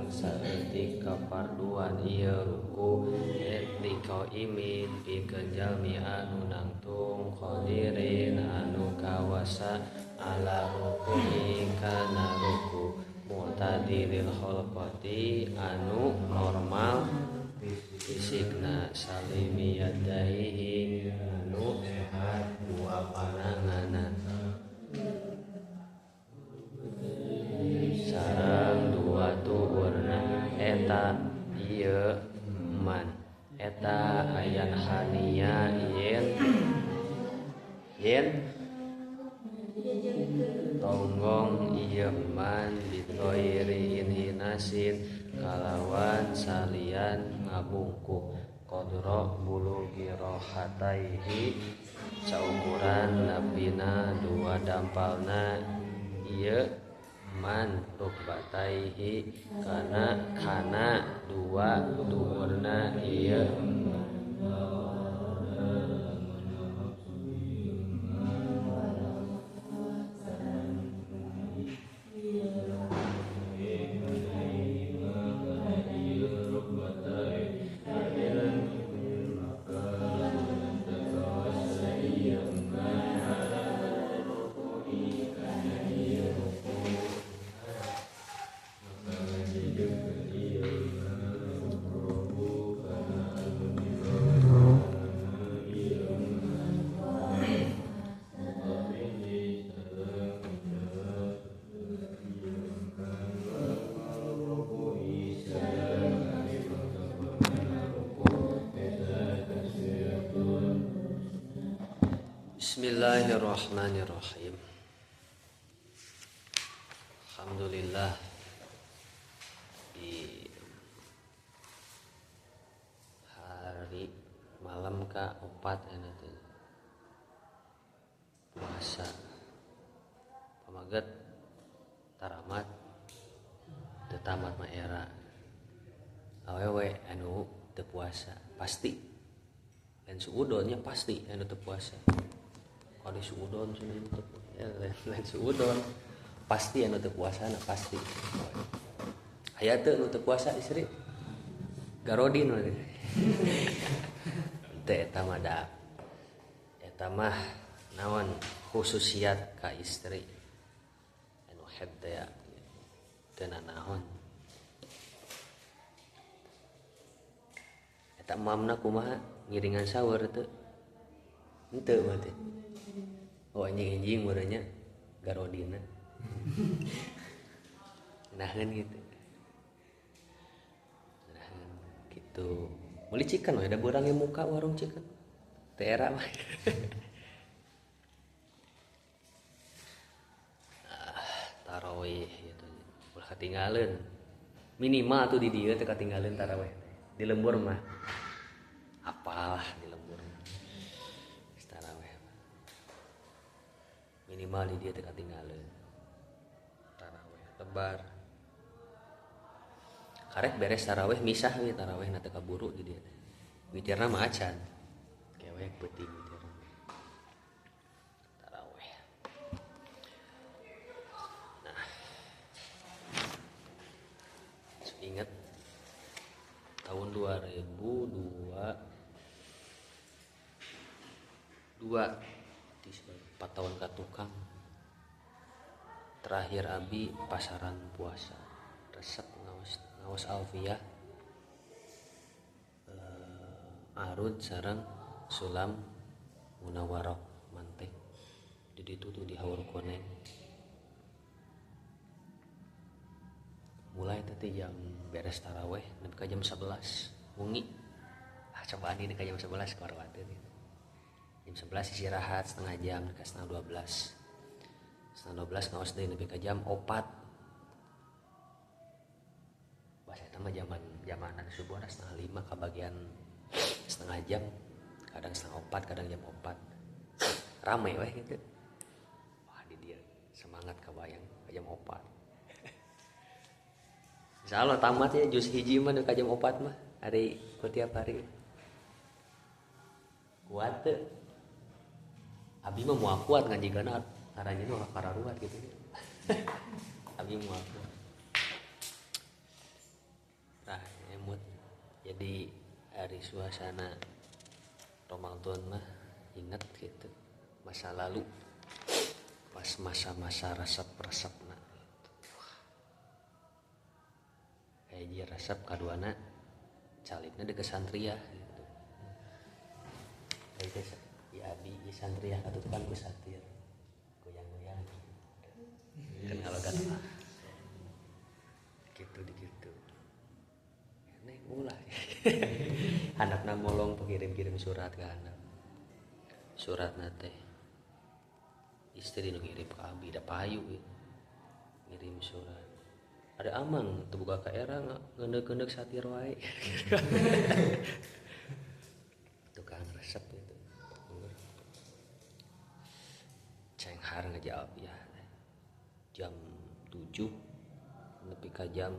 saeutik kaparduan ieu ruku etika imin pikeun jalmi anu nangtung qadirin anu kawasa ala rukuni kana ruku mu'tadilil khalqati anu normal fisikna salimi yadaihi anu sehat dua pananganna sareng dua tuurna eta ieu man eta ayan hania yen tonggong ieu man bitoiri inhinasin kalawan salian ngabungkuk qadra bulugi rohataihi saukuran napina dua dampalna ieu man rukbataihi kana dua duurna ieu Bismillahirrahmanirrahim. Alhamdulillah di hari malam ka-4 teh puasa pamaget taramat teu tamat mah era awewe anu teu puasa pasti lain suudonnya pasti anu teu puasa. Kalau suudon lain suudon pasti anu teu puasa pasti. Aya teu anu teu puasa istri garodin we. Teu eta mah da. Eta mah naon khususiat ka istri. Anu hebda ya teu nanaon. Eta mamna kumaha ngiringan saur teu? Henteu mah teh. Oh anjing-anjing muranya garodina. Naheun gitu. Naheun gitu. Meuli cikan we da beurang ge muka warung cikan. Teu era mah. Tarawih gitu. Ulah katinggalin. Minimal tuh di dieu teh katinggalin tarawih. Di lembur mah apalah di lembur. Minimal di dia teh katinggalin tarawih lebar karek beres tarawih misah we tarawih na teu kaburu di dia teh witirna mah acan kewek peuting witirna tarawih. Nah ingat tahun 2002 4 tahun ka tukang terakhir abi pasaran puasa resep ngaos alfiah arud sareng sulam munawarah mantek di ditu tuh di haur koneng mulai teh jam beres tarawih nepi ka jam 11 wengi cobaan ini ka jam 11 kawarwateuh jam 11 istirahat setengah jam ke setengah 12 ngaos deui nepi ka jam 4 bahasa eta mah zaman subuh setengah 5 kabagian setengah jam kadang setengah 4 kadang jam 4 rame weh gitu. Wah di dia semangat kabayang ka jam 4 insyaallah tamat ya juz hiji mah ka jam 4 mah hari tiap hari kuat teu abi mah moal kuat ngajigana karanya mah kararuat gitu. Abi moal kuat. Jadi hari suasana Ramadan mah inget gitu masa lalu pas masa-masa resep-resep nah hiji resep kaduana calibna di kesantria gitu. Itu ya abi di santria katu kan besatir goyang-goyang kan kalau kan gitu gitu neng ulah anakna molong pengirim-kirim surat ke anak surat nate istri nu ngirim ke abi da payu gitu. Ngirim surat ada amang terbuka ke era ngendek-ngendek satir wae tukang resep itu cenghar ngejawab ya jam 7 nepi ka jam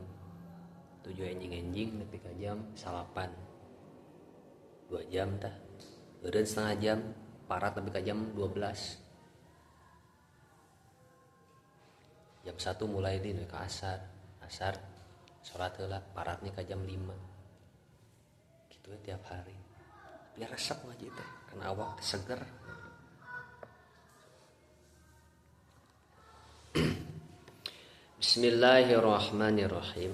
7 enjing nepi ka jam 8 2 jam tah eureun setengah jam parat nepi ka jam 12 jam 1 mulai di ka asar sholat heula paratnya ka jam 5 gitu ya tiap hari biar resep ngaji teh karena awak seger. Bismillahirrahmanirrahim.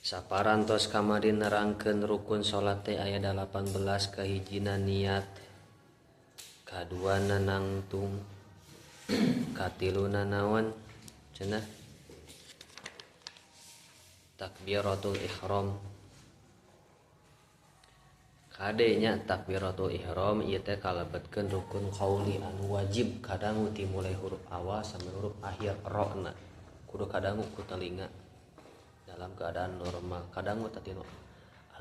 Saparantos kamari nerangkeun rukun salat teh aya 18 kahijina niat, kaduana nangtung, katiluna naon cenah takbiratul ihram. Kadenya takbiratul ihram ieu teh kalebetkeun rukun qauli anu wajib kadangu ti mulai huruf awal sampai huruf akhir ra-na. Kudu kadangu ku telinga dalam keadaan normal. Kadangu tatino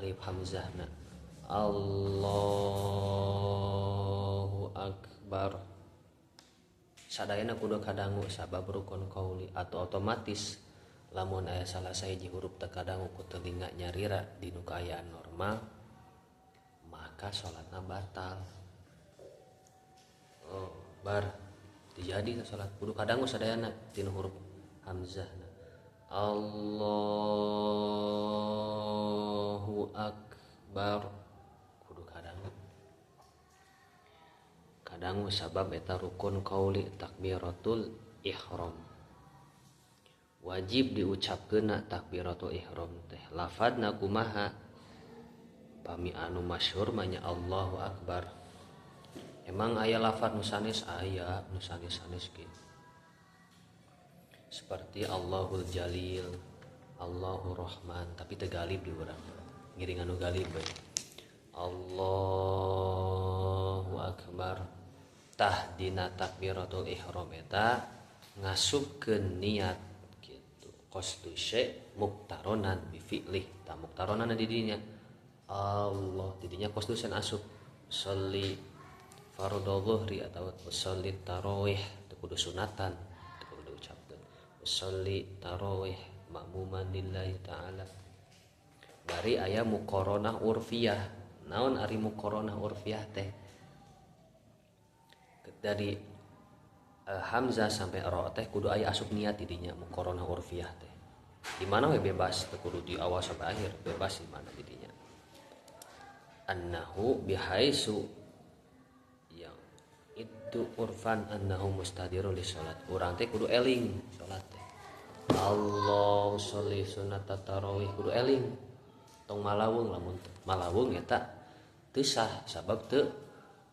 alif hamzahna. Allahu akbar. Sadayana kudu kadangu sabab rukun qauli atau otomatis lamun aya salah sahiji huruf teu kadangu ku telinga nyarira dinu kaayaan normal maka salatna batal. Oh, bar dijadi salat kudu kadangu sadayana dinu huruf hamzahna. Allahu akbar kudu kadangu sabab eta rukun qauli takbiratul ihram wajib diucapkeun takbiratul ihram teh lafadna kumaha pami anu masyhur manya Allahu akbar. Emang aya lafaz nu sanes aya nu sanes-sanes kieu seperti Allahul Jalil, Allahur Rahman, tapi teu galib di urang. Ngiring anu galib bae. Allahu akbar. Tah dina takbiratul ihram eta ngasupkeun niat kitu. Qasdu syai' muqtaronan bi fi'lih. Ta muqtaronan di dinya Allah di dinya qasdu sen asup. Sholli fardhu dhuhri atawa sholli tarawih teu kudu sunatan. Sholli tarawih makmuman lillahi ta'ala. Bari aya muqaranah urfiyah. Naon ari muqaranah urfiyah teh? Dari hamzah sampai ra teh kudu aya asup niat didinya muqaranah urfiyah teh. Di mana we bebas teu kudu di awal sampai akhir, bebas di mana didinya. Annahu bihaisu yang itu urfan annahu mustadirul li salat. Urang teh kudu eling salat teh. Allah sholli sunat tarawih kudu eling. Tong malawung lamun malawung eta teu sah sabab teu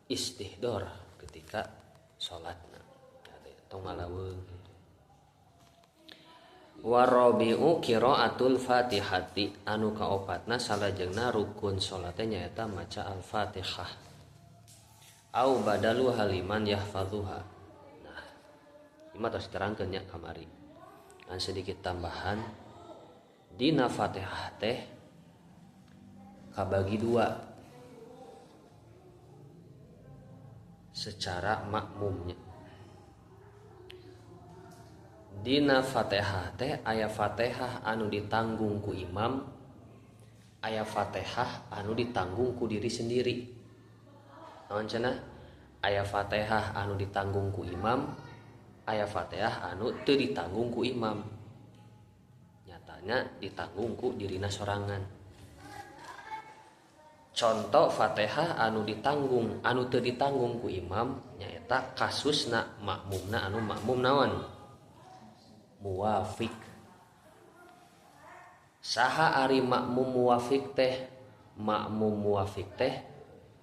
istihdor ketika salatna. Tong malawung. Warabi'u qiraatul Fatihati anu kaopatna salajengna rukun salat teh nyaeta maca Al-Fatihah. Au badalu haliman yahfazuha. Nah, ieu mah tos terangkeun nya kamari. An sedikit tambahan dina Fatihah teh kabagi dua secara makmumnya. Dina Fatihah teh aya Fatihah anu ditanggung ku imam, aya Fatihah anu ditanggung ku diri sendiri. Naon cenah? Aya Fatihah anu ditanggung ku imam, aya Fatihah anu teu ditanggung ku imam, nyatanya ditanggung ku dirina sorangan. Contoh Fatihah anu ditanggung anu teu ditanggung ku imam nyaeta kasusna makmumna anu makmum naon muwafiq. Saha ari makmum muwafiq teh? Makmum muwafiq teh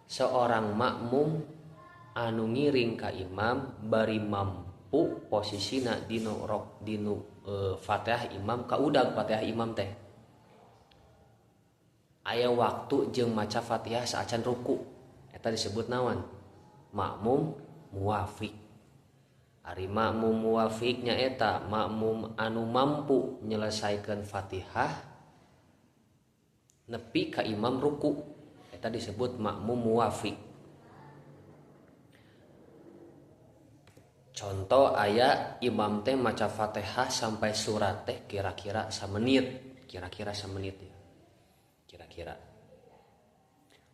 seorang makmum anu ngiring ka imam bari mampu posisina dinu Fatihah imam kaudag Fatihah imam teh aya waktu jeung maca Fatihah saacan ruku, eta disebut naon? Makmum muwafiq. Ari makmum muwafiq nyaeta makmum anu mampu nyelesaikeun Fatihah nepi ka imam ruku, eta disebut makmum muwafiq. Contoh aya imam teh maca Fatihah sampai surat teh kira-kira samenit ya. Kira-kira.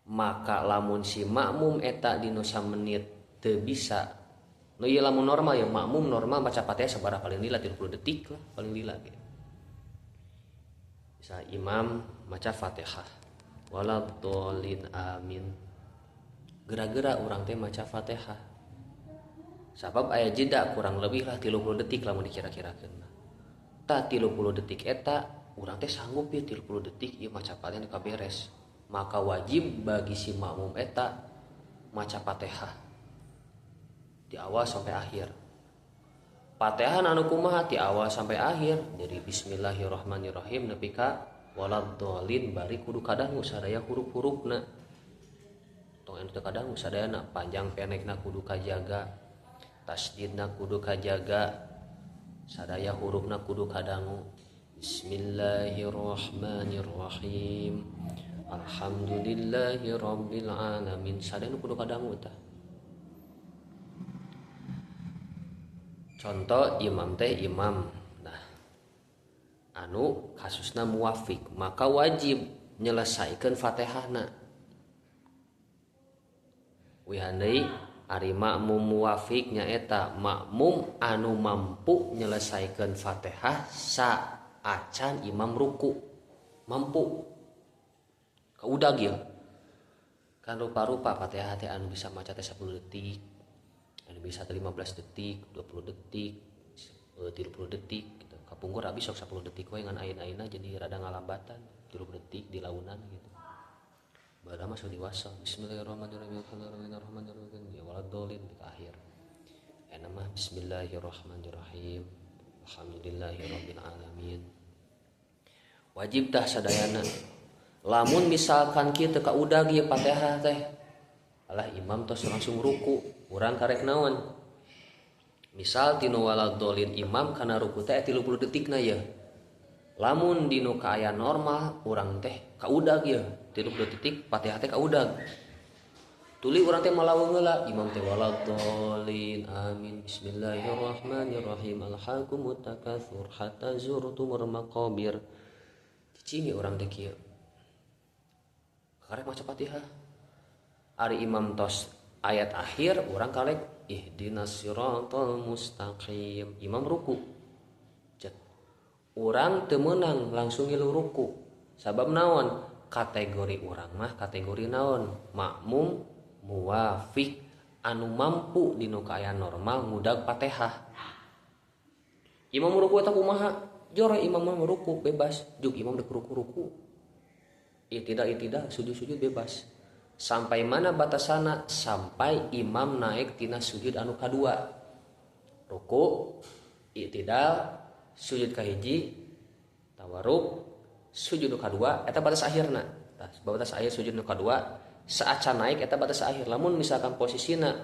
Maka lamun si makmum eta dinu samenit teu bisa. Nu ieu lamun normal ya, makmum normal baca Fatihah sabaraha paling lila 30 detik lah paling lila gitu. Bisa imam maca Fatihah. Waladhdallin amin. Geura-geura urang teh maca Fatihah. Sabab aya jeda kurang lebih lah 30 detik lamun dikira-kirakeun. Tah 30 detik eta urang teh sanggup ya 30 detik ieu maca Fatihah teh beres. Maka wajib bagi si makmum eta maca Fatihah di awal sampai akhir. Fatihah anu kumaha ti awal sampai akhir dari bismillahirrahmanirrahim nepi ka waladhdallin bari kudu kadangu sadaya huruf-hurufna. Tong anu teu kadangu sadayana panjang pendekna kudu kajaga, tasdidna kudu kajaga, sadaya hurufna kudu kadangu. Bismillahirrahmanirrahim. Alhamdulillahirabbil alamin. Sadayana kudu kadangu tah. Contoh imam teh imam. Nah, anu kasusna muwafiq, maka wajib nyelesaikeun Fatihahna. Wihandai ari makmum muwafiq nyaeta makmum anu mampu nyelesaikeun Fatihah saacan imam ruku. Mampu. Kaudag ieu. Kan rupa-rupa Fatihah teh anu bisa maca teh 10 detik, anu bisa teh 15 detik, 20 detik, 30 detik gitu. Kapungkur abis sok 10 detik we ngan ayeuna jadi rada ngalambatan, 30 detik di launan gitu. Bada mah sok diwasa. Bismillahirrahmanirrahim. Ya waladhdallin di akhir. Ena mah bismillahirrahmanirrahim. Alhamdulillahirabbil alamin. Wajib tah sadayana. Lamun misalkan kieu teu kaudag ieu Fatihah teh, alah imam tos langsung ruku, urang karek naon? Misal tinu waladhdallin imam kana ruku teh 30 detikna ya. Lamun dinu kaaya normal urang teh kaudag ya 30 detik Fatihah teh kaudag. Tuli urang teh malaweung heula imam teh waladhdallin amin bismillahirrahmanirrahim alhaqumut takatsur hatta zurtumul maqabir. Cicing urang teh kieu. Karek maca Fatihah. Ari imam tos ayat akhir urang karek ihdinas siratal mustaqim. Imam ruku. Cek. Urang teu meunang langsung ngilu ruku. Sabab naon? Kategori urang mah kategori naon? Makmum muwafiq anu mampu dinu kaayaan normal ngudag Fatihah. Imam ruku eta kumaha? Jore imam ruku bebas, juk imam dek ruku-ruku. Tidak sujud bebas. Sampai mana batasana? Sampai imam naik tina sujud anu kadua. Ruku, i'tidal, sujud kahiji, tawarruk, sujud anu kadua eta batas akhirna. Tah, batas akhir sujud anu kadua saacan naik eta batas akhir. Lamun misalkan posisina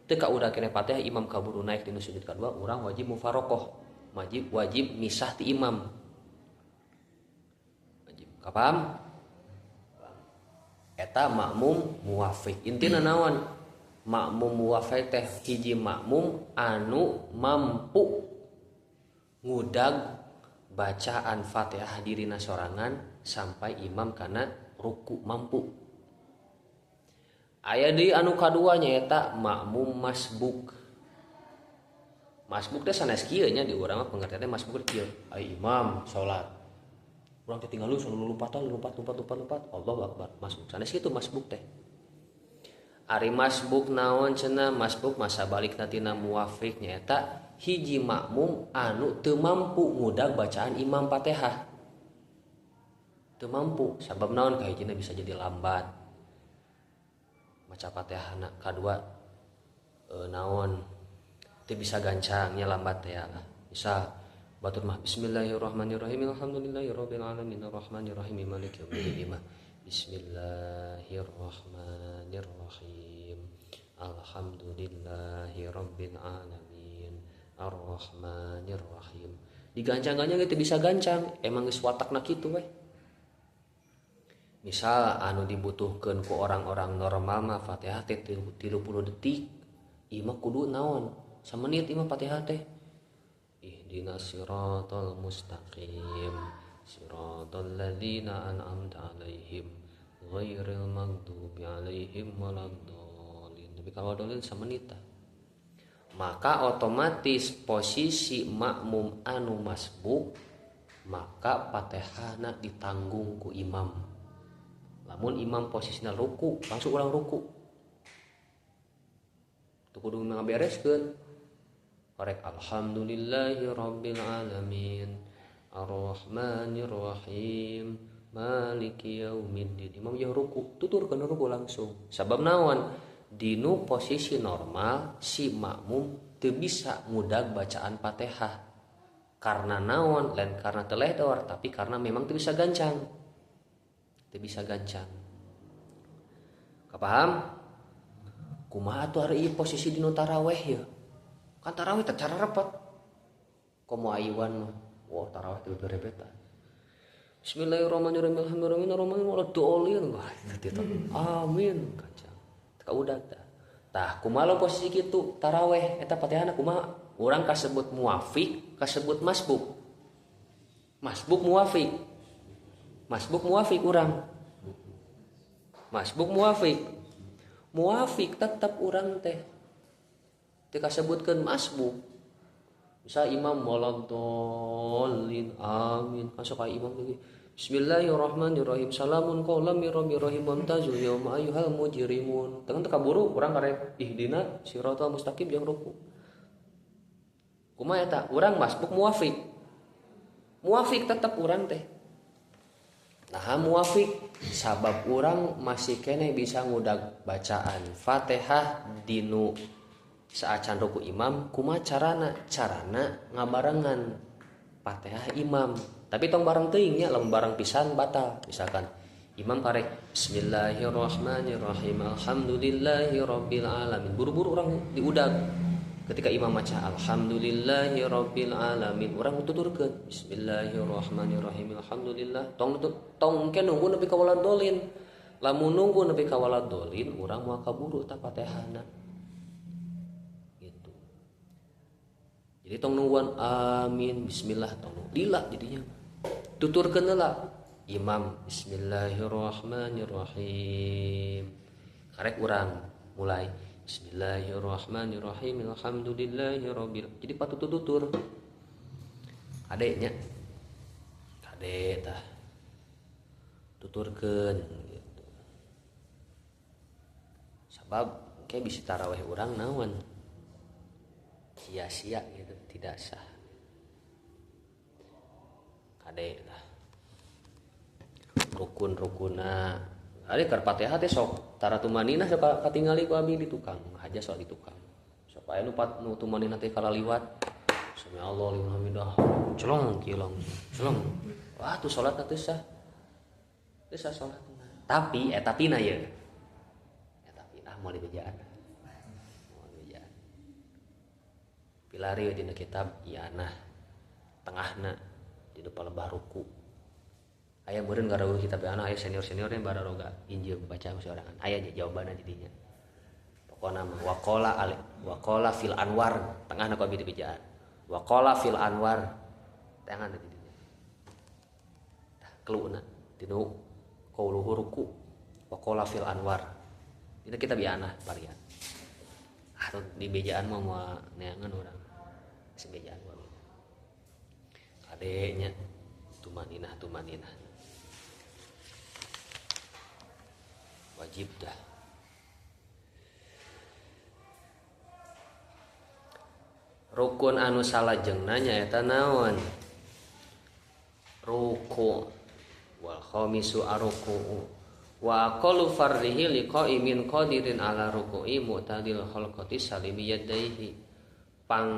teu kaudah keneh Fatihah imam kaburu naik tina sujud kadua, urang wajib mufaroqah. Wajib misah ti imam. Wajib. Kapam? Eta makmum muwafiq. Intina naon? Makmum muwafiq teh hiji makmum anu mampu ngudag bacaan Fatihah dirina sorangan sampai imam kana ruku mampu. Aya deui anu kadua nyaeta makmum masbuk. Masbuk teh sanes kieu nya di urang mah pengertian teh masbuk kieu. Ai imam salat. Urang teh tinggal lompat Allahu akbar. Masbuk sanes kitu masbuk teh. Ari masbuk naon cenah masbuk masa balik tina muwafiq nyaeta hiji makmum anu teu mampu ngudag bacaan imam Fatihah. Teu mampu sabab naon kahijina bisa jadi lambat maca Fatihahna, kadua naon teu bisa gancang nya lambat teh ya. Bisa batur mah bismillahirrahmanirrahim alhamdulillahirabbil alamin arrahmanirrahim maliki yaumiddin. Bismillahirrahmanirrahim alhamdulillahirabbil alamin arrahmanirrahim. Digancang-gancang itu bisa gancang, emang geus watakna kitu we. Misal anu dibutuhkeun ku orang-orang normal mah Fatihah teh 30 detik. Ieu mah kudu naon? Samenit ieu mah Fatihah teh. Ihdinas siratal mustaqim siratal ladzina an'amta 'alaihim ghairil maghdubi 'alaihim waladdallin. Tapi kalau dolin samenit. Maka otomatis posisi makmum anu masbuk maka Fatihahna ditanggung ku imam. Lamun imam posisinya ruku langsung ulang ruku. Teu kudu ngabereskeun. Korek alhamdulillahirabbil alamin arrahmanirrahim maliki yaumiddin. Imam jeung ruku tuturkeun ruku langsung. Sabab naon? Dinu posisi normal si makmum teu bisa ngudag bacaan Fatihah. Karena naon? Lain karena teledor, tapi karena memang teu bisa gancang. Teu bisa gancang. Kapaham? Kumaha atuh ari ieu posisi dinu tarawih ya? Kan tarawih teh cara repet. Komo ayuan mah. Wah, tarawih teh berebetan. Bismillahirrahmanirrahim alhamdulillahirrahmanirrahim. Amin. Gancang. Teu udag tah. Tah kumaha posisi kitu tarawih eta Fatihahna kumaha? Urang kasebut muwafiq, kasebut masbuk. Masbuk muwafiq. Masbuk muwafiq urang. Masbuk muwafiq. Muwafiq tetap urang teh. Teu kasebutkeun masbuk. Misal imam waladdallin amin. Masuk ka imam lagi. Bismillahirrahmanirrahim. Salamun qaulam mir rabbir rahim wamtazul yauma ayyuhal mujrimun. Teu kaburu urang karek ihdina siratal mustaqim jeung ruku. Kumaha eta? Urang masbuk muwafiq. Muwafiq tetap urang teh. Nah, muwafiq sabab urang masih kene bisa ngudag bacaan Fatihah dinu saacan ruku imam. Kumaha carana? Carana ngabarengan Fatihah imam. Tapi tong bareng teuing nya, lamun bareng pisan batal. Misalkan imam karek bismillahirrahmanirrahim alhamdulillahirabbil alamin. Buru-buru urang diudag. Ketika imam maca alhamdulillahirabbil alamin, urang tuturkeun bismillahirrahmanirrahim alhamdulillah. Tong engke nunggu nepi ka waladdallin. Lamun nunggu nepi ka waladdallin, urang moal kaburu ta Fatihahna. Gitu. Jadi tong nungguan amin bismillah tong lila jadinya. Tuturkeun heula imam bismillahirrahmanirrahim. Karek urang mulai bismillahirrahmanirrahim alhamdulillahirabbil. Jadi patutur adeknya kade tah tuturkeun gitu. Sabab kayak bisi tarawih urang naon sia-sia gitu, tidak sah. Kade tah rukun-rukunna ari keur Fatihah teh sok tara tumanina sok katingali ku abdi di tukang, haja sok di tukang. Sok aya nu tumanina teh kalaliwat. Sami Allah liman hamidah. Celong kilong. Celong. Wah, tuh salatna teh sah. Teh sah salatna. Tapi eta pina ye. Eta pina moal dibejaan. Moal dibejaan. Pilari dina kitab Ianah. Tengahna di depan lebah ruku. Aya meureun garawuh kitab anak aya senior-senior yang bararoga injil baca sorangan. Aya jawabanna didinya. Pokona mah waqala fil anwar tengahna ku abdi dibejaan. Waqala fil anwar tengahna didinya. Tah keluna tinu qauluhu ruku waqala fil anwar. Dina kitab anak varian. Atuh di bejaan mah moal neangan urang. sengejaan wae kadenya tumaninah wajib dah. Rukun anu salajengna nyaeta naon? Ruku. Wal khamisu aruku. Wa aqallu fardhihi liqaimin qadirin ala ruku'i mu'tadil khalqati salimi yadaihi. Pang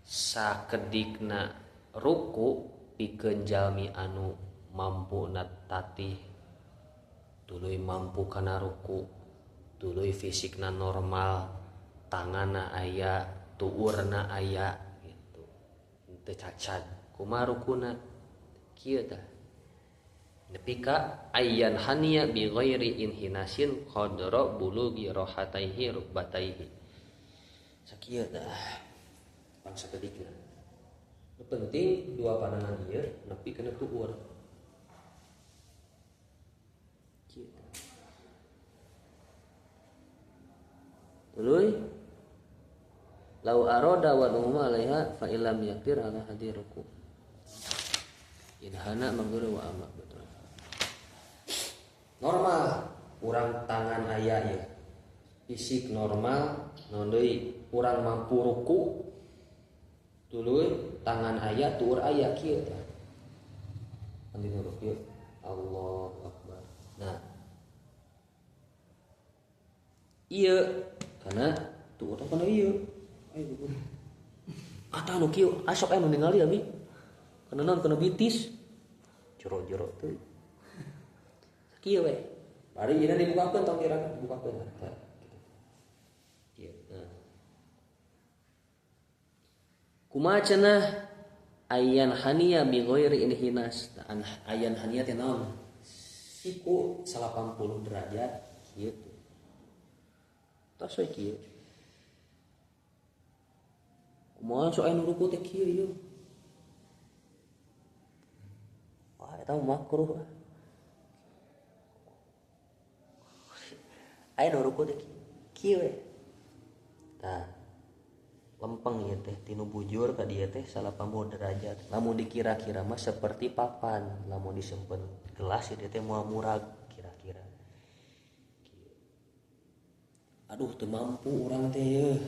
sakedikna ruku pikeun jalmi anu mampu tatih tuluy mampu kana ruku, tuluy fisikna normal, tanganna aya, tuurna aya gitu. Teu cacat. Kumaha rukuna? Kieu tah. Nepi ka ayyan haniya bi ghairi inhinasin qadra bulughi rahataihi rukbataihi. Sakieu tah. Pang sakedikna. Nu penting dua pandangan ieu nepi kana tuur. Tuluy lau aroda wa umma alaiha fa illam yaqdir ala hadiruku inhana magdura wa amma betul. Normal urang tangan aya ya fisik normal naon deui urang mampu ruku tuluy tangan aya tuur aya kieu tah anu ruku Allahu akbar. Nah ieu karena tuh orang kana ieu ayo ata nu kieu asok aya nu ningali abi kana naon kana bitis jero-jero teh kieu we bari ieu dibukakeun tong kira dibukakeun kieu nah kumaha cenah ayyan haniya bi ghairi inhinas ayyan haniya teh naon siku 80 derajat kieu tas we kieu kumaha sok anu ruku teh kieu ieu wah eta makruh aya nu ruku teh kieu we tah lempeng ieu teh tinu bujur ka dieu teh 80 derajat lamun dikira-kira mah seperti papan lamun disimpen gelas ieu teh moal murag kira-kira. Aduh teu mampu urang teh yeuh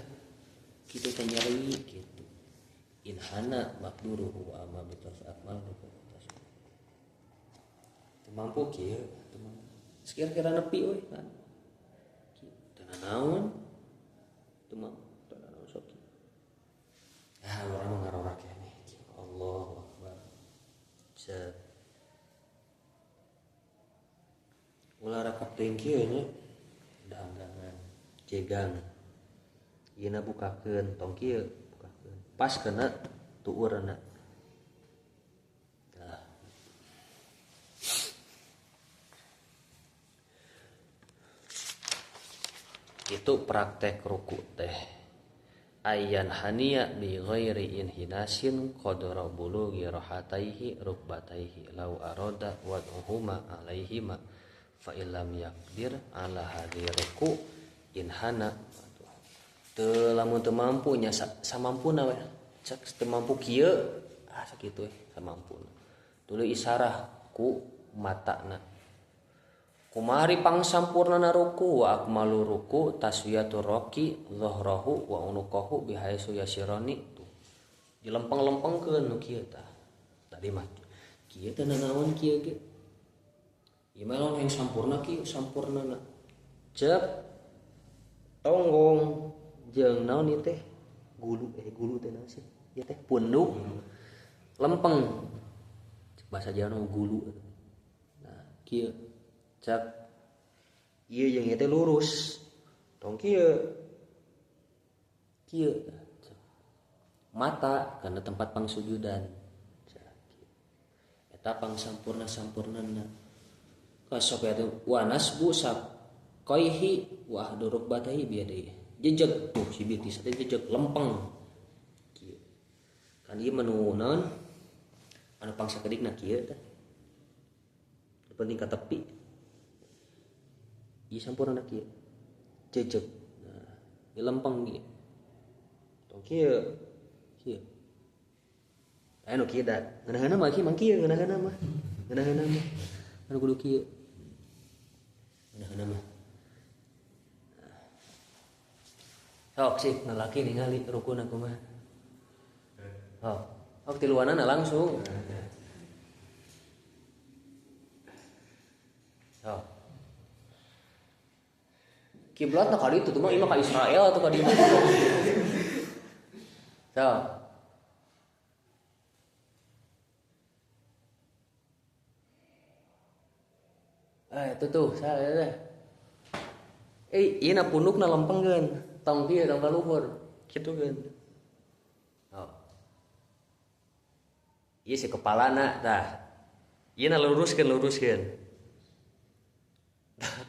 kitu teh nyeri kitu inhana maqduruhu wa amma bitafa'al teu mampu kieu teu mampu sekira-kira nepi we kan teu naon teu mampu teu naon sok urang mah ngarora keneh Allahu akbar set ulah rakap teuing kieu nya dagangan jegang ieuna bukakeun tong kieu bukakeun pas kena tuurna nah itu praktek ruku teh ayyan haniya bi ghairi inhinasin qadra bulughi rahataihi rukbataihi law arada wa huma alaihima fa illam yaqdir ala hadiruku inhana teu lamun teu mampu nya samampuna we cek teu mampu kieu sakitu we samampuna tuluy isarah ku matana kumari pangsampurnana ruku wa akmalu ruku taswiyatur raki dhahrahu wa unuqahu bihaisu yasirani tuh dilempeng-lempengkeun nu kieu tah tadi mah kieu teh naon kieu ge ieu mah lamun sampurna kieu sampurnana cek tonggong jeung naon ieu teh gulu teh naon sih ieu teh punduk lempeng bahasa Jawa gulu nah kieu cak ieu jeung ieu teh lurus tong kieu mata kana tempat pangsujudan eta pangsampurna-sampurnana kasok aya wa nasbu sak qaihi wa ahduruk batahi biadai jejeg tuh si bitis teh jejeg lempeng kieu kan ieu menu naon anu pangsakedikna kieu teh penting ka tepi ieu sampurna kieu jejeg nah di lempeng ieu tong kieu kieu anu kieu da ngeunaheuna mah kieu mang kieu ngeunaheuna mah anu kudu kieu ngeunaheuna mah sok sih ngalaki ningali rukun aku mah sok tiluanana langsung sok kiblatna ka ditu tuh mah imah ka Israel atau ka di mana sok itu tuh saya ieu na pundukna lempengkeun tong kieu tong ka luhur kitukeun ieu si kepalana tah ieu na luruskeun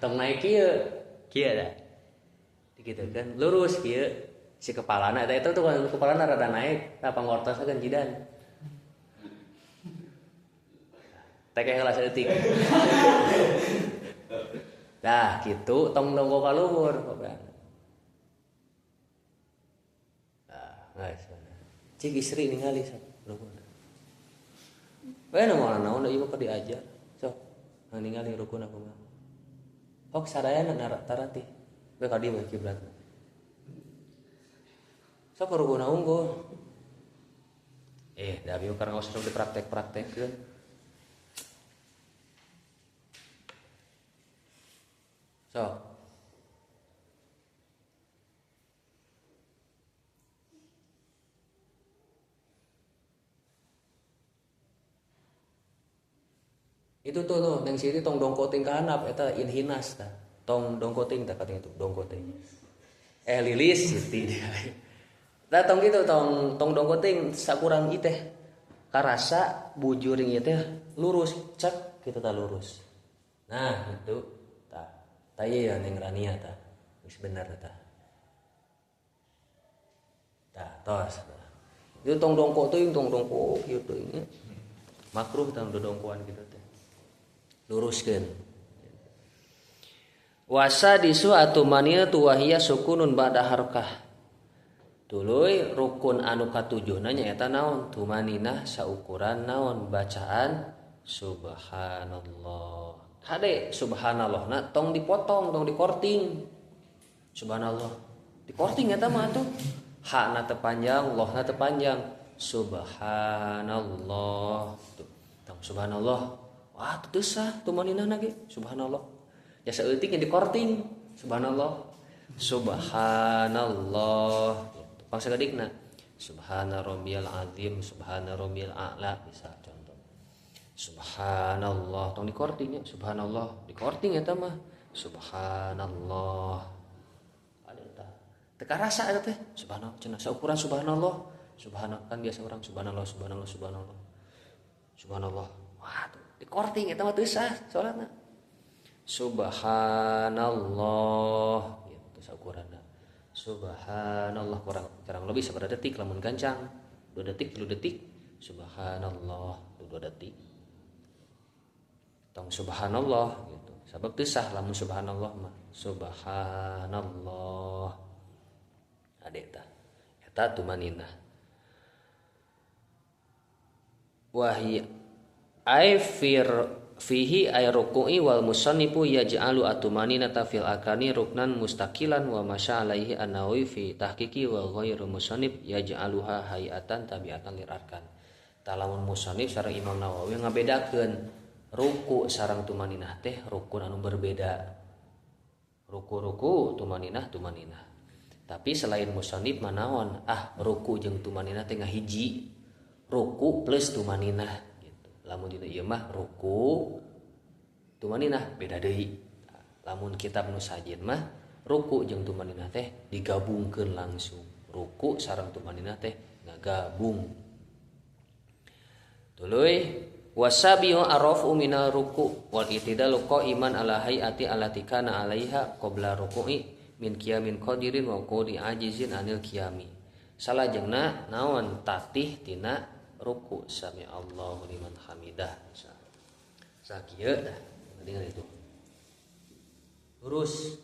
tong naik kieu da digitukeun lurus kieu si kepalana eta tuh kepalana rada naik tah pangortoskeun jidan teh heula saeutik dah kitu tong dongko ka luhur cik istri ningali sok rukun. Naon ieu mah diajar. Sok ningali rukun aku mah. Sok sadayana tarati. We ka dieu kiblat. Sok rukun unggul. Da bieu karang usah dipraktek-praktekkeun. Sok itu tuh nang sini tong dongkoting ka handap eta inhinas tah tong dongkoting tah katanya tuh dongkoting lilis siti dia tah tong kitu tong dongkoting sakurang ieu teh karasa bujuring ieu teh lurus cek kitu tah lurus nah itu tah ieu ning rania tah geus bener tah tos ieu tong dongko kieu teuing makruh tah dongkoan kitu teh luruskeun wasa disu atumaniyatu wa hiya sukunun ba'da harkah tuluy rukun anu katujuhna nyaeta naon tumaninah saukuran naon bacaan subhanallah hade subhanallahna tong dipotong tong dikorting subhanallah dikorting eta mah atuh hakna teu panjang lohna teu panjang subhanallah tuh tong subhanallah wah teu sah tumaninahna ge subhanallah ya saeutik nya dikorting subhanallah pangsagadikna subhana rabbiyal azim subhana rabbiyal a'la bisa contoh subhanallah tong dikorting nya subhanallah dikorting eta mah subhanallah ada tah teu karasa eta teh subhanallah cenah saukuran subhanallah kan biasa orang subhanallah wah dikorting eta mah teu sah salatna subhanallah gitu saukuranna subhanallah kurang lebih sabar detik lamun gancang 2 detik 3 detik subhanallah 2 detik tong subhanallah gitu sabab teu sah lamun subhanallah mah subhanallah ade eta tumaninah wahia fihi ay ruku'i wal musannifu yaj'alu atumaninata fil akani ruknan mustaqilan wa masya alaihi an-nawawi fi tahqiqi wa ghairu musannif yaj'aluha hayatan tabi'atan lil arkan. Talamun musannif sareng Imam Nawawi ngabedakeun ruku sareng tumaninah teh rukun anu berbeda. Ruku tumaninah. Tapi selain musannif manaon ruku jeung tumaninah teh ngahiji. Ruku plus tumaninah. Lamun dina ieu mah ruku tumaninah beda deui. Lamun kitab nu sajid mah ruku jeung tumaninah teh digabungkeun langsung. Ruku sareng tumaninah teh ngagabung. Tuluy wasabihu arafu minal ruku wal itidalu qaiman ala hayati allati kana alaiha qabla ruku'i min qiyamin qadirin wa qudi ajizin anil qiyami. Salajengna naon tatih tina ruku sami Allahu liman hamidah sakieu dah dengan itu lurus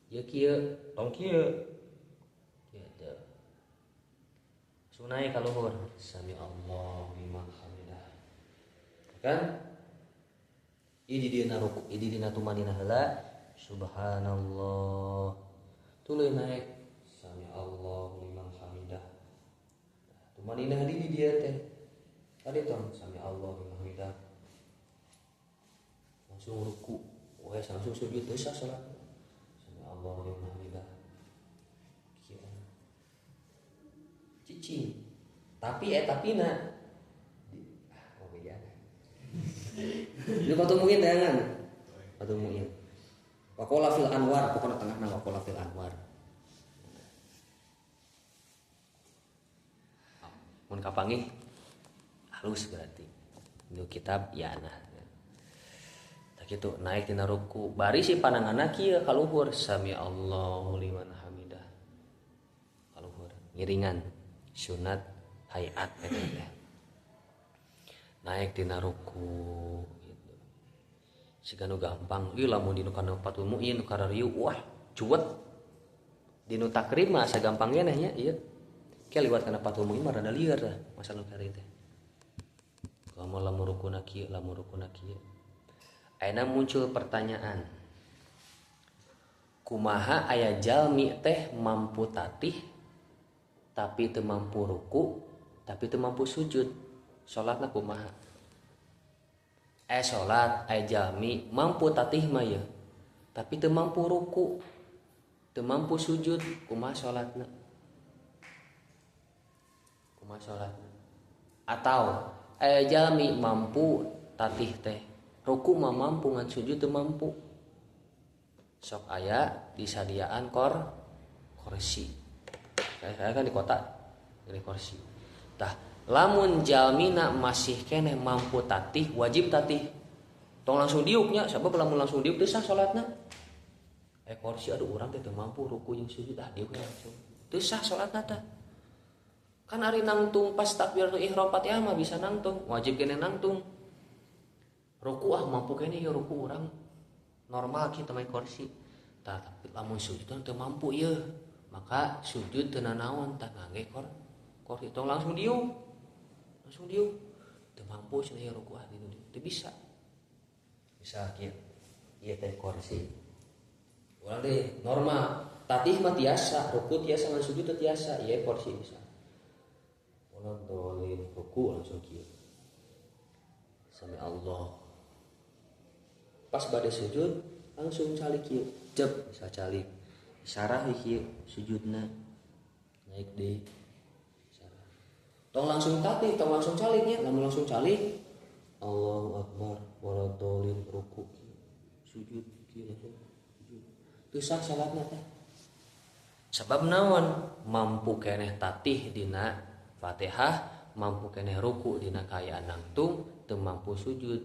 ya kieu tong kieu gitu Sunai ka luhur sami Allahu liman hamidah. Kan idi dina ruku, idi dina tumanina heula subhanallah. Tuluy naik sami Allahu liman hamidah. Tumanina di dia teh. Tadi tong sami Allahu liman hamidah. Langsung ruku, langsung sujud teh salat. Sami Allahu liman hamidah. Cici. Tapi tapina oh iya. Ini batu muin jangan. Batu muin. Waqala fil anwar, pokoknya tengahna waqala fil anwar. Mun kapangi halus berarti. Itu kitab ya nah. Tak kitu naik dina ruku, bari si pandanganna kieu ka luhur sami Allahu liman hamidah. Ka luhur ngiringan sunat hayat eta. Naik dina ruku gitu. Siga nu gampang, ieu lamun dinu kana fatul muin kararieu wah cuet. Dinu takrim mah asa gampang nya nya ieu. Ke liwat kana fatul muin mah rada lieur tah masalah kari teh. Lamun rukuna kieu, lamun rukuna kieu. Ayeuna muncul pertanyaan. Kumaha aya jalmi teh mampu tatih tapi teu mampu ruku, tapi teu mampu sujud. Salatna kumaha? Salat aya jalmi mampu tatih mah ye, tapi teu mampu ruku, teu mampu sujud, kumaha salatna? Kumaha salatna? Atau aya jalmi mampu tatih teh, ruku mah mampu ngan sujud teu mampu. Sok aya disadiaan kursi. Saya kan di kota ini kursi. Tah, lamun jalmina masih keneh mampu tatih, wajib tatih. Tong langsung diuknya, sabab lamun langsung diuk teu sah salatna. Kursi aduh urang teh teu mampu ruku jeung sujud diuk langsung. Teu sah salatna tah. Kan ari nangtung pas takbiratul ihram Fatihah mah bisa nangtung, wajib keneh nangtung. Ruku mampu keneh ya ruku urang. Normal kitu mah kursi. Tah, tapi lamun sujud teu mampu ieu. Maka sujud teu nanaon tah ngangge kursi tong langsung diuk teu mampu cenah ruku dinu teu bisa kieu ieu teh kursi urang teh normal tatih mah tiasa ruku tiasa ngan sujud teu tiasa ieu kursi bisa ulah dolin ruku langsung kieu sami Allah pas bade sujud langsung calik kieu cep bisa calik sarah kieu sujudna naik deui sarah tong langsung tatih tong langsung caliknya lamun langsung calik Allahu akbar wala dolin ruku sujud kieu langsung sujud teu sah salatna teh sabab naon mampu keneh tatih dina Fatihah mampu keneh ruku dina kaayaan nangtung teu mampu sujud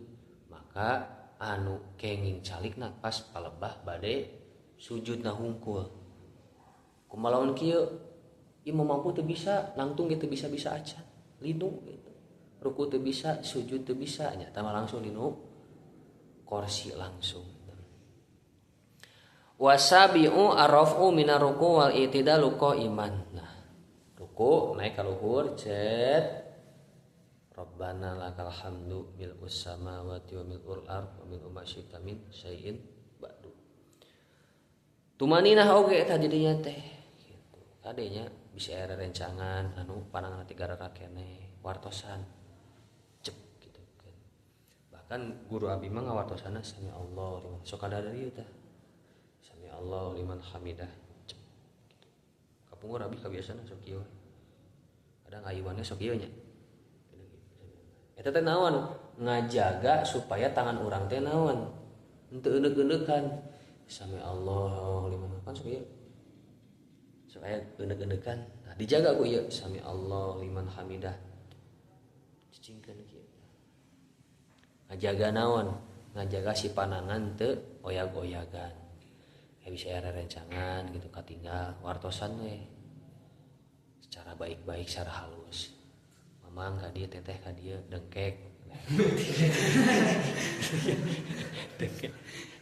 maka anu kenging calikna pas palebah bade sujud na hungkul kumalawan kieu ieu mampu teu bisa nangtung gitu bisa-bisa aja lindung gitu ruku teu bisa sujud teu bisa nya tah langsung dinu kursi langsung wasabiu arafu minar ruku wal i'tidalu qaiman nah ruku naik ka luhur cet Rabbana lakal hamdu mil'us samawati wa mil'ul ardh wa mil'u ma syi'ta min syai'in ba'du tumaninah oge eta didinya teh gitu. Kadenya bisa aya rencangan anu pananganna ti garara keneh wartosan cep gitu kan. Bahkan guru abi mah ngawartosana sami Allah liman sok kada dari tah. Sami Allah liman hamidah cep gitu. Kapungur abi kabiasana sok kieu. Kadang ayuannya sok kieu nya. Eta teh naon? Ngajaga supaya tangan urang teh naon? Henteu eundeuk-eundeukan. Sami Allah liman kan supaya eundeuk-eundeukan nah dijaga ku ieu sami Allah liman hamidah cicingkeun kieu ngajaga naon ngajaga si panangan teu oyag-oyagan bisa aya rencangan gitu katinggal wartosan we secara baik-baik secara halus mamang ka dieu teteh ka dieu dengkek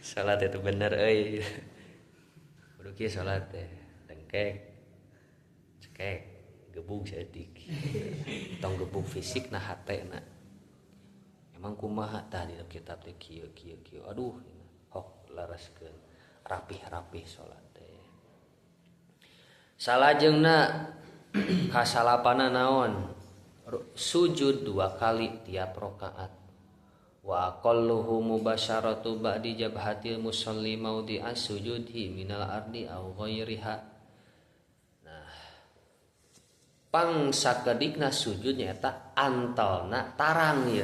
salat itu bener kudu kieu salat teh dengkek cekek gebuk saeutik tong gebuk fisik nah hatena emang kumaha tah di kitab teh kieu aduh hok laraskeun rapih salat teh salajengna kasalapana naon sujud 2 kali tiap rakaat wa aqalluhu mubasyaratu ba'di jabhatil musalli maudi as-sujudi minal ardi aw ghairiha. Nah, pang sakedikna sujudnya eta antalna tarang ya.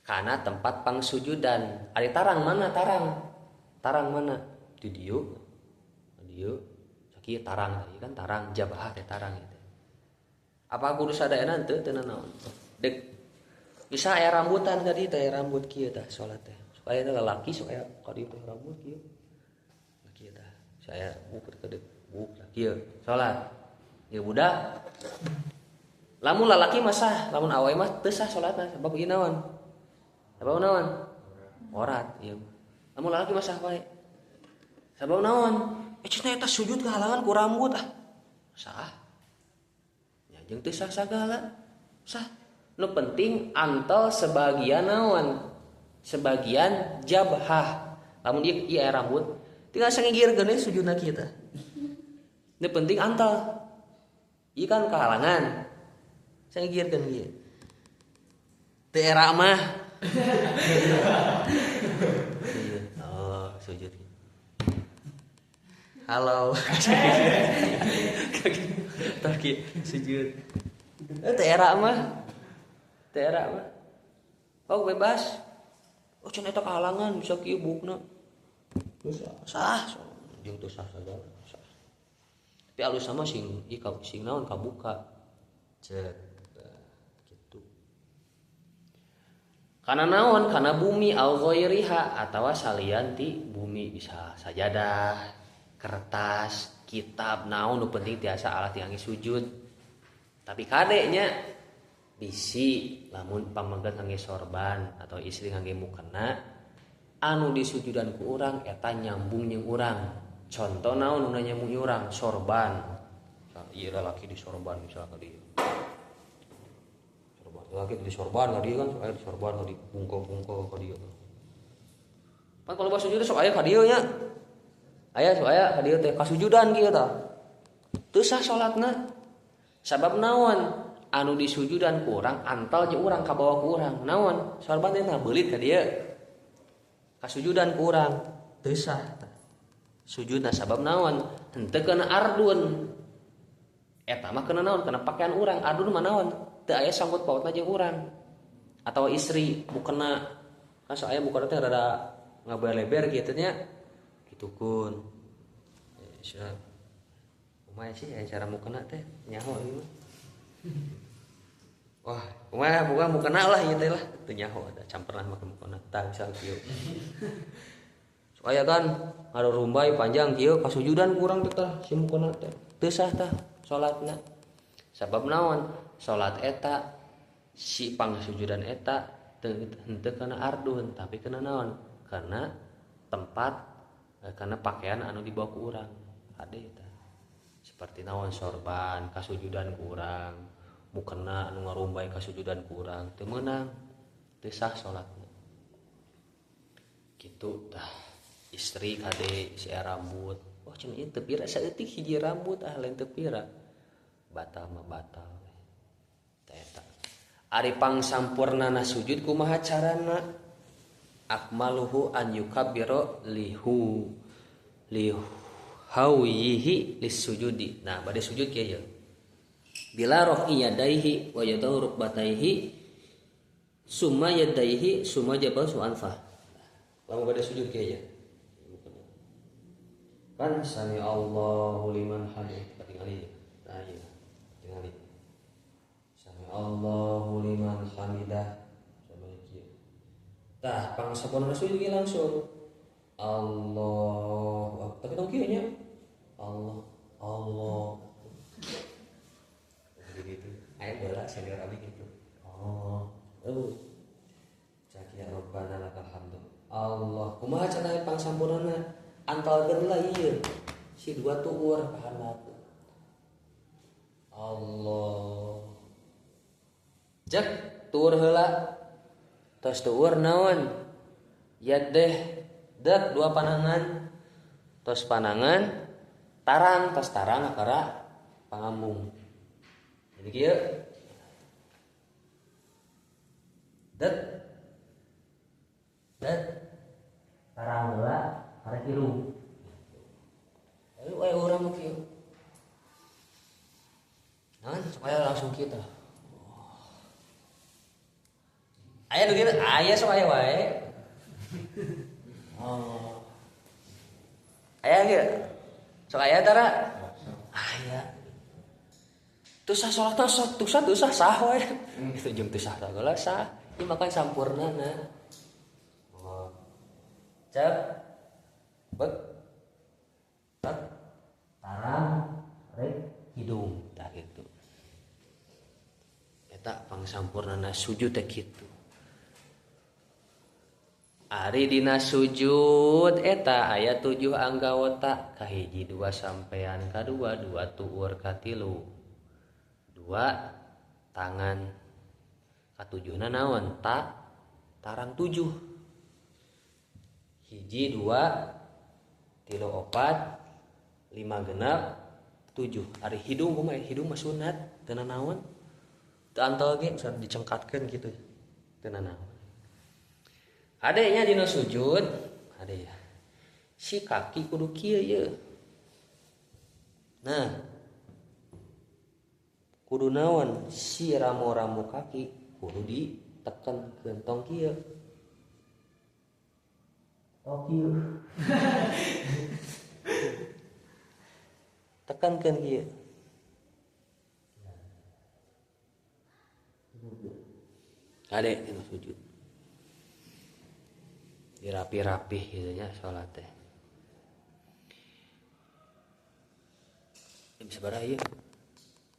Kana tempat pang sujudan. Ari tarang mana tarang? Tarang mana? Di dieu. Dieu. Sakieu tarang tadi kan tarang jabhah teh tarang itu. Apa kudu sadayana teu teu naon. Dek bisa aya rambutan tadi teh rambut kieu tah salat teh supaya teh lalaki supaya ka dieu teh rambut kieu kieu tah saya buka kedep buk kieu salat ieu budak lamun lalaki mah sah lamun awewe mah teu sah salatna sabab ieu naon orat ieu lamun lalaki mah sah bae sabab naon cenah eta sujud kehalangan ku rambut sah nya jeung teu sah sagala sah. Nu penting antal sebagian naon sebagian jabhah lamun ieu aya rambut tinggal sangigirkeun we sujudna kieu tah nu penting antal ieu kan kahalangan sangigirkeun ieu teu era mah oh sujud halo taki sujud teu era mah tera mah oh bebas oh cenah eta kahalangan bisa kieu bukna sah jeung teu sah sagala sah tapi alus sama sing naon kabuka ceuk kitu kana naon kana bumi au ghairiha atawa salian ti bumi bisa sajadah kertas kitab naon nu penting tiasa alat yang sujud tapi kadenya bisi lamun pamangkat ngangge sorban atau istri ngangge mukena anu disujudan ku urang eta nyambung jeung urang contoh naon nu nyambung urang sorban ieu lalaki di sorban misalkan dieu sorban lalaki di sorban ka dieu kan aya di sorban ka di bungkul-bungkul ka dieu pan kalau basa sujud sok aya ka dieu nya aya sok aya ka dieu teh kasujudan kieu tah teu sah salatna sabab naon anu disujudan ku urang antal jeung urang kabawa ku urang naon sorban teh beulit ka dieu kasujudan ku urang teu sah sujudna sabab naon henteu kana ardun eta mah kana naon kana pakaian urang ardun mah naon teu aya sangkut pautna jeung urang atawa istri bukena kan aya bukena teh rada ngabaleber kitu nya kitukeun sia kumaha sih aya cara mukena teh nyaho ieu wah, kumaha bukan mukena lah ieu teh lah, teu nyaho ada camperna mah mukena tah misal kieu. Supaya kan ngarurumbai panjang kieu kasujudan kurang teh tah si mukena teh. Teu sah tah salatna. Sabab naon? Salat eta si pangsujudan eta henteu kana ardun tapi kana naon? Kana tempat kana pakaian anu dibawa ku urang. Ade eta. Seperti naon sorban kasujudan ku urang. Mukena anu ngarumbai kasujudan kurang teu meunang teu sah salatna kitu tah istri kade si rambut oh cenah ieu teu pira saeutik hiji rambut lain teu pira batal mah batal tah eta ari pangsampurnana sujud kumaha carana akmaluhu an yukabbira lihu hawihi lis-sujudi nah bade sujud kieu ya bila rafi yadaihi wa yadahu rukbataihi summa yadaihi summa jabal su'anfah lamun pada sujud kieu ya kan sami Allahu liman hamid tingali nah ieu tingali sami Allahu liman hamidah sama kieu tah pangsampurna sujud ge langsung Allah tapi tong kieu nya Allah gitu aya bola senior abi gitu cakia robbana lakal hamdu Allah kumaha cenah pangsampurnana antalkeun lah ieu si dua tuur pahandap Cek tuur heula tos tuur naon yad deh dek dua panangan tos panangan tarang tos tarang akara pangambung jadi kieu dek dek tarang heula karek hidung urang mah kieu naon supaya langsung kita aya nu kieu aya sok aya wae oh aya kieu sok aya tara aya tusah salatna sok tusah sah wae kitu jeung tusah sagala sah ieu makan sampurnana oh cep bet tet tarang rek hidung tah kitu eta pangsampurnana sujud teh kitu ari dina sujud eta aya 7 anggota kahiji 2 sampean kadua 2 tuur katilu 2 tangan katujuhna naon tarang 7 hiji 2 tilu 4 5 genep 7 ari hidung kumaha hidung mah sunat teu naon teu antol ge usah dicengkatkeun kitu teu naon adanya dina sujud ada ya si kaki kudu kieu ye nah kudu naon si ramu-ramu kaki kudu diteken gentong kieu oh kieu tekankeun kieu ade dina sujud dirapi-rapih gitu nya salat teh. Bisa sabaraha ieu?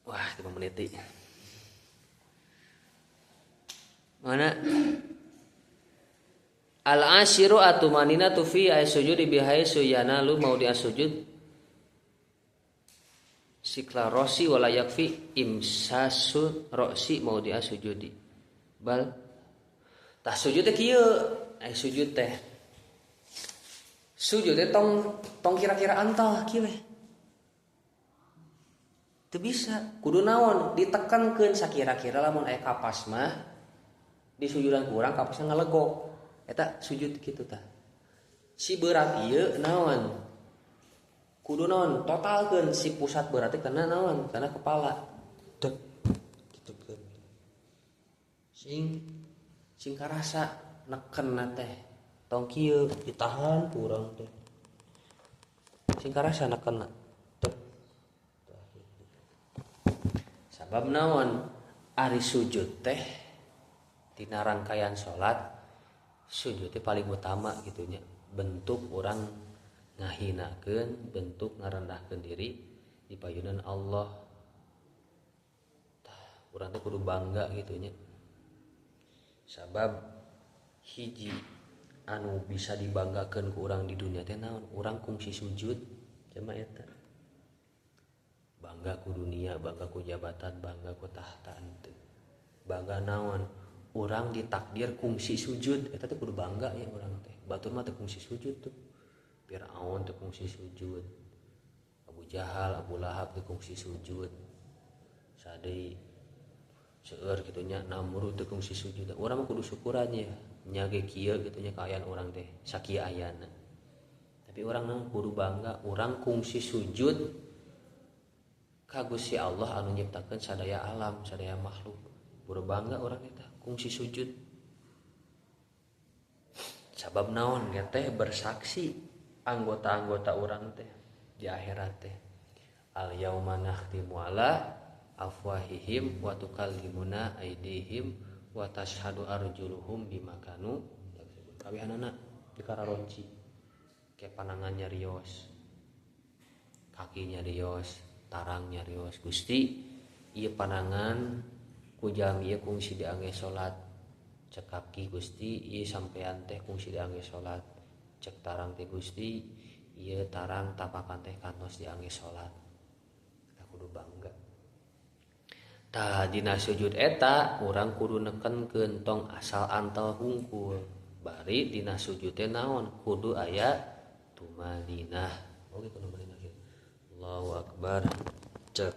Wah, 5 menit deui. Mana? Al-asyiru atumaninatu fi as-sujudi bihaisu yanalu maudi as-sujud sikla rosi wala yakfi imsasu rosi maudi as-sujudi. Bal tah sujud teh kieu sujud teh tong kira-kira antah kieu we teu bisa kudu naon ditekankeun sakira-kira lamun aya kapas mah di sujudan kurang kapasna ngalegok eta sujud kitu tah si berat ieu naon kudu naon totalkeun si pusat berat teh kana naon kana kepala dek kitu keun sing karasa neken teh tong kieu ditahan kurang teh sing karasa neken teh sabab naon ari sujud teh dina rangkaian salat sujud teh paling utama gitu nya bentuk orang ngahinakeun bentuk ngarendahkeun diri di payunan Allah tah urang teh kudu bangga gitu nya sabab hiji anu bisa dibanggakeun ku urang di dunia teh naon urang kungsi sujud jama eta bangga ku dunia bangga ku jabatan bangga ku tahta teu bangga naon urang ditakdir kungsi sujud eta teh kudu bangga ya urang teh batur mah teh kungsi sujud tuh Firaun teh kungsi sujud Abu Jahal Abu Lahab teh kungsi sujud sadeui seueur kitu nya Namrud teh kungsi sujud urang mah kudu syukuran ya nyage kieu kitu nya kaayaan urang teh sakieu ayana tapi urang mah kudu bangga urang kungsi sujud ka Gusti Allah anu nyiptakeun sadaya alam sadaya makhluk kudu bangga urang eta kungsi sujud sabab naon ya teh bersaksi anggota-anggota urang teh di akhirat teh al yauma nakhtimu ala afwahihim wa tukallimuna aydihim wa tashhadu arjuluhum bima kanu kawihanana dikararonci kayak panangannya rios kakinya rios tarangnya rios Gusti ieu panangan ku jam ieu kungsi diangge salat cek kaki Gusti ieu sampean teh kungsi diangge salat cek tarang teh Gusti ieu tarang tapakan teh kantos diangge salat kita kudu bangga Tah dina sujud eta urang kudu nekenkeun tong asal antel hungkul. Bari dina sujud teh naon? Kudu aya tumaninah. Oke kudu tumaninah. Allahu akbar. Cek.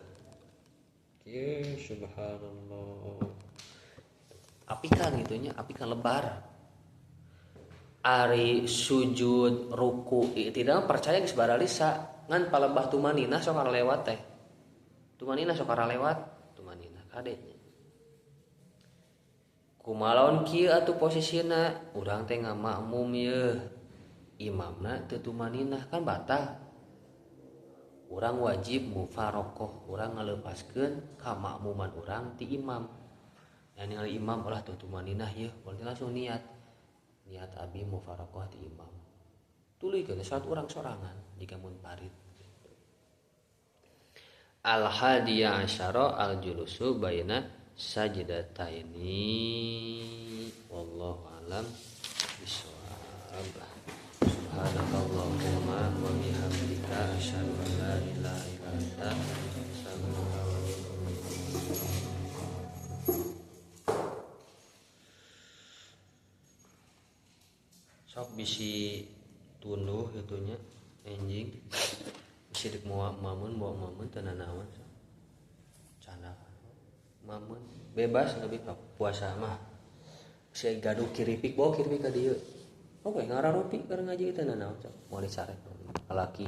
Oke, subhanallah. Apikan gitunya, apikan lebar. Ari sujud ruku tidak percaya geus baralisa ngan palebah tumaninah sok lewat teh. Tumaninah sok lewat. Kadenya kumalaon kieu atuh posisina urang teh ngamakmum yeuh imamna teu tumaninah kan batal urang wajib mufaroqah urang ngaleupaskeun ka makmuman urang ti imam yang ningali imam ulah teu tumaninah yeuh berarti langsung niat abi mufaroqah ti imam tuluykeun salat urang sorangan jika mun parit. Al-hadiyah asyara al-julusu baina sajdataini wallahu alam bishawab. Subhanakallahumma wa bihamdika asyhadu an la ilaha illa anta astaghfiruka wa atubu ilaik. Sok bisi tunduh itunya enjing sidik bawa mamun tenanawan canda mamun bebas lebih puasa mah si gaduh kiripik bawa kiripik ka dieu oke ngararopi keur ngaji tenanawan mau disarek laki